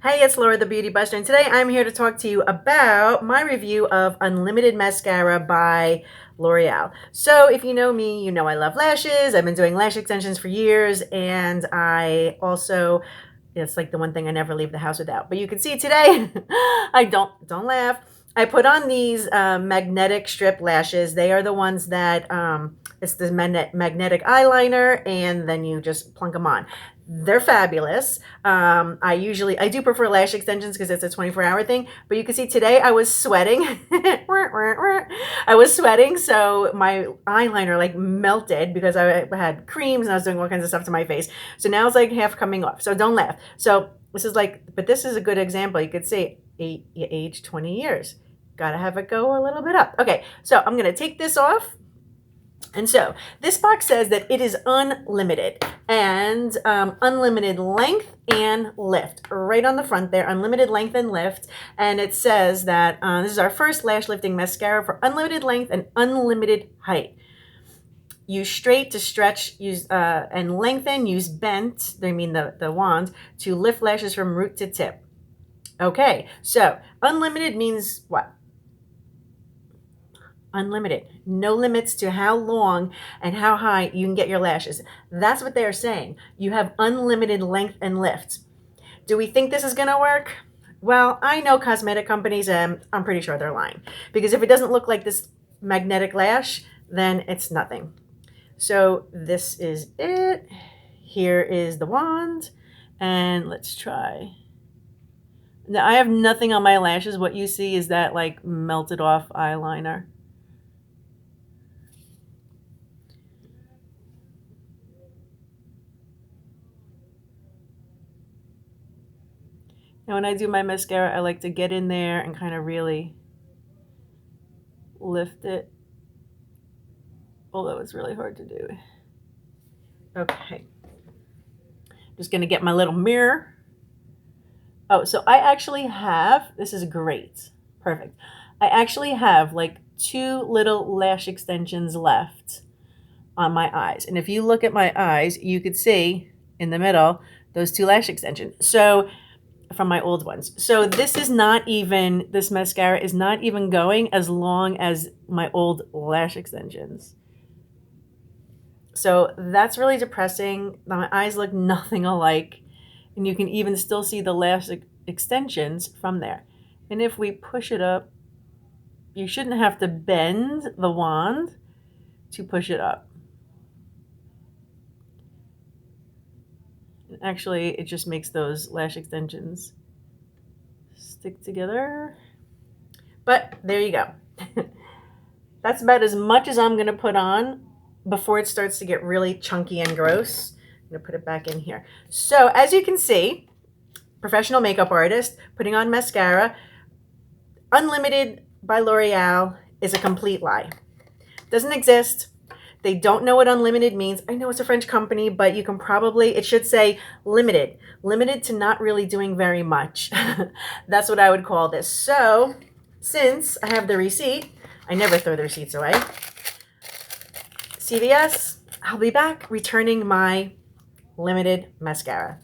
Hey, it's Laura the Beauty Buster, and today I'm here to talk to you about my review of Unlimited Mascara by L'Oreal. So if you know me, you know I love lashes. I've been doing lash extensions for years, and it's like the one thing I never leave the house without. But you can see today, I don't laugh. I put on these magnetic strip lashes. They are the ones that, it's the magnetic eyeliner, and then you just plunk them on. They're fabulous. I do prefer lash extensions because it's a 24-hour thing. But you can see today I was sweating. I was sweating, so my eyeliner like melted because I had creams and I was doing all kinds of stuff to my face. So now it's like half coming off. So don't laugh. So this is but this is a good example. You could see age 20 years. Gotta have it go a little bit up. Okay, so I'm gonna take this off. And so this box says that it is unlimited and unlimited length and lift. Right on the front there, unlimited length and lift. And it says that this is our first lash lifting mascara for unlimited length and unlimited height. Use straight to stretch, use and lengthen, use bent, I mean the wand, to lift lashes from root to tip. Okay, so unlimited means what? Unlimited. No limits to how long and how high you can get your lashes. That's what they're saying. You have unlimited length and lift. Do we think this is going to work? Well, I know cosmetic companies, and I'm pretty sure they're lying. Because if it doesn't look like this magnetic lash, then it's nothing. So this is it. Here is the wand. And let's try. Now, I have nothing on my lashes. What you see is that like melted off eyeliner. And when I do my mascara, I like to get in there and kind of really lift it. Although it's really hard to do. Okay. Just going to get my little mirror. Oh, so I actually have, this is great. Perfect. I actually have like 2 little lash extensions left on my eyes. And if you look at my eyes, you could see in the middle those 2 lash extensions. So from my old ones. So this mascara is not even going as long as my old lash extensions. So that's really depressing. My eyes look nothing alike. And you can even still see the lash extensions from there. And if we push it up, you shouldn't have to bend the wand to push it up. Actually, it just makes those lash extensions stick together. But there you go. That's about as much as I'm going to put on before it starts to get really chunky and gross. I'm going to put it back in here. So as you can see, professional makeup artist putting on mascara, Unlimited by L'Oreal is a complete lie. Doesn't exist. They don't know what unlimited means. I know it's a French company, but you can probably, it should say limited. Limited to not really doing very much. That's what I would call this. So, since I have the receipt, I never throw the receipts away. CVS, I'll be back returning my limited mascara.